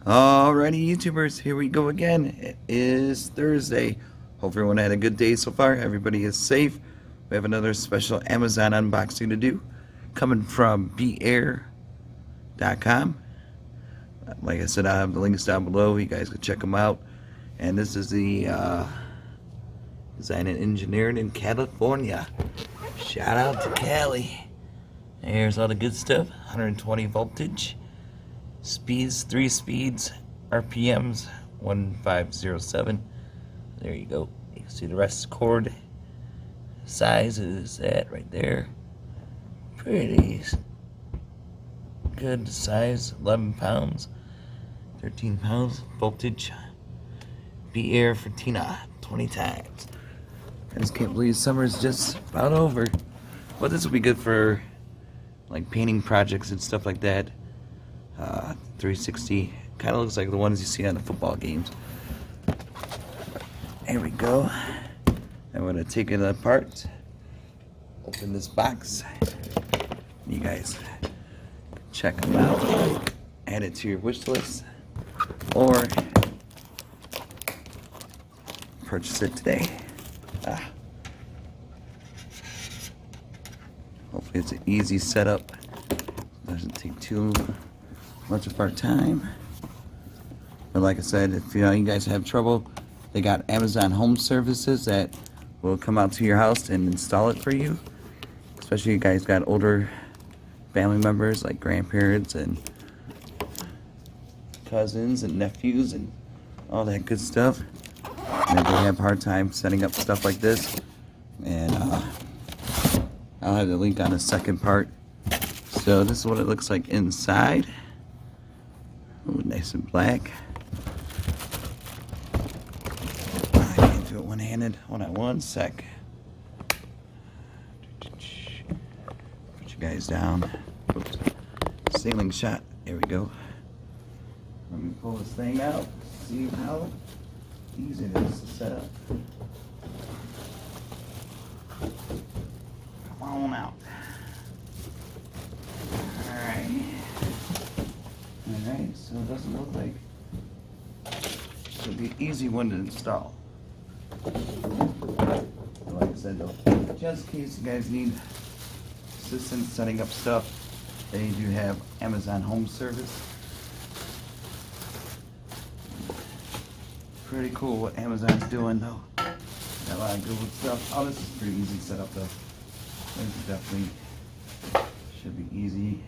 Alrighty, YouTubers, here we go again. It is Thursday. Hope everyone had a good day so far. Everybody is safe. We have another special Amazon unboxing to do, coming from beair.com. Like I said, I have the links down below. You guys can check them out. And this is the designed and engineered in California. Shout out to Cali. Here's all the good stuff. 120 voltage. Speeds, 3 speeds, RPMs, 1507. There you go. You can see the rest cord. Size is that right there. Pretty good size, 11 pounds, 13 pounds. Voltage, Beair for Tina, 20 times. I just can't believe summer's just about over. But this will be good for like painting projects and stuff like that. 360 kind of looks like the ones you see on the football games. There we go. I'm gonna take it apart, open this box. You guys check them out, add it to your wish list, or purchase it today. Hopefully it's an easy setup. Doesn't take too much of our time. But like I said, if you guys have trouble, they got Amazon Home Services that will come out to your house and install it for you. Especially you guys got older family members like grandparents and cousins and nephews and all that good stuff. And if they have a hard time setting up stuff like this, and I'll have the link on the second part. So this is what it looks like inside. Ooh, nice and black. I can't do it one-handed. Hold on one sec. Put you guys down. Oops. Ceiling shot. There we go. Let me pull this thing out. See how easy it is to set up. Come on out. Alright, so it doesn't look like it'll be an easy one to install. Like I said though, just in case you guys need assistance setting up stuff, they do have Amazon Home Service. Pretty cool what Amazon's doing though. Got a lot of good stuff. Oh, this is pretty easy setup though. This is definitely should be easy.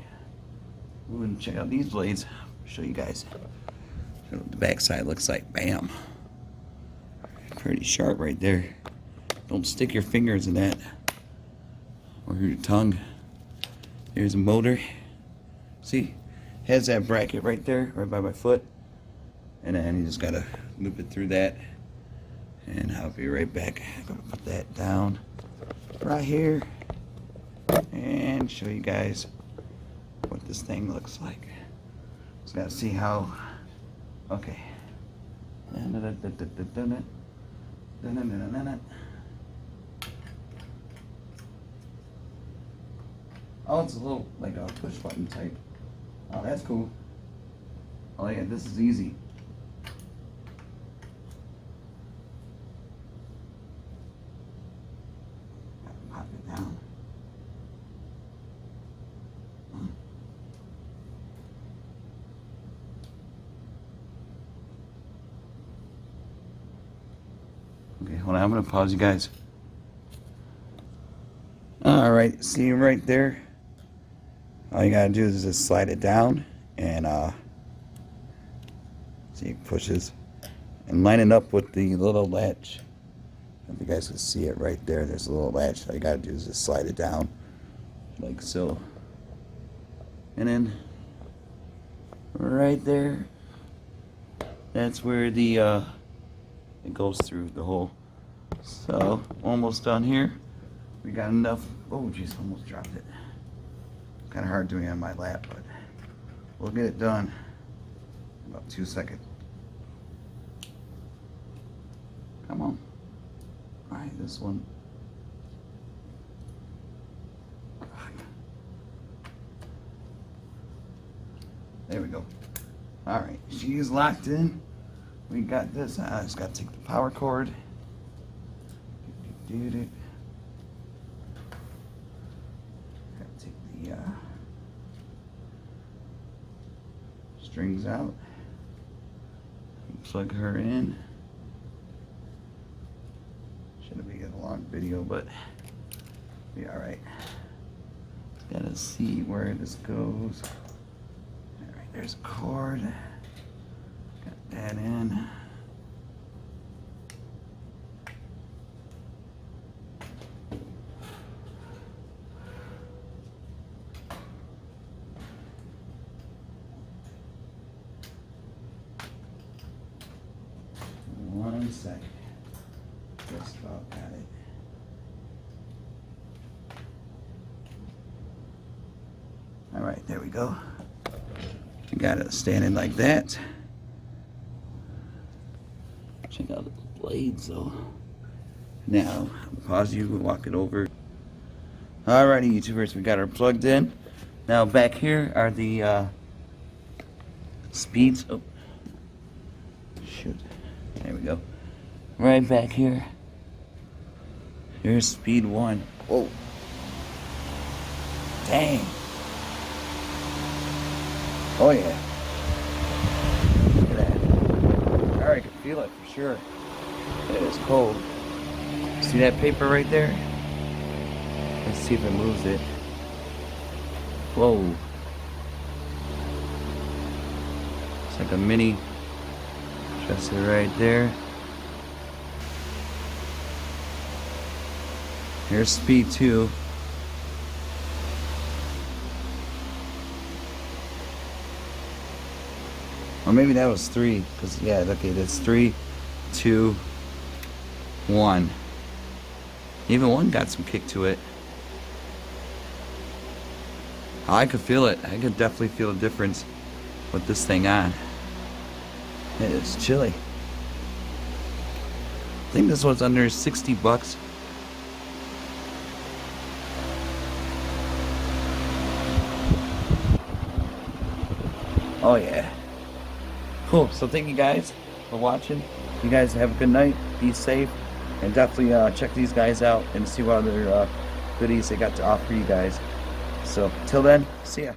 Ooh, and check out these blades. Show you guys what the back side looks like. Bam. Pretty sharp right there. Don't stick your fingers in that or your tongue. Here's a motor. See, has that bracket right there, right by my foot. And then you just gotta loop it through that. And I'll be right back. I'm gonna put that down right here and show you guys what this thing looks like. Just gotta see how. Okay. Oh, it's a little like a push button type. Oh, that's cool. Oh yeah, this is easy. Pop it down. Okay, hold on, I'm gonna pause you guys. Alright, see right there? All you gotta do is just slide it down and see it pushes and line it up with the little latch. If you guys can see it right there, there's a little latch. All you gotta do is just slide it down like so. And then right there, that's where the it goes through the hole. So almost done here. We got enough. Oh geez, almost dropped it. Kind of hard doing it on my lap, but we'll get it done in about 2 seconds. Come on. All right, this one. There we go. Alright, she's locked in. We got this. I just gotta take the power cord. Gotta take the strings out. Plug her in. Shouldn't be a long video, but be alright. Gotta see where this goes. Alright, there's a cord. Got that in. One second. Just about got it. All right, there we go. You got it standing like that. Check out the blades though. Now, pause you, walk it over. Alrighty, YouTubers, we got her plugged in. Now back here are the speeds. Oh, shoot. There we go. Right back here. Here's speed 1. Whoa. Dang. Oh yeah. Look at that. Alright, I can feel it for sure. It is cold. See that paper right there? Let's see if it moves it. Whoa. It's like a mini dresser right there. Here's speed 2. Or maybe that was 3, because yeah, okay, that's 3, 2, 1. Even 1 got some kick to it. I could feel it. I could definitely feel a difference with this thing on. It is chilly. I think this was under 60 bucks. Oh yeah. Cool. So thank you guys for watching. You guys have a good night. Be safe. And definitely check these guys out and see what other goodies they got to offer you guys. So till then, see ya.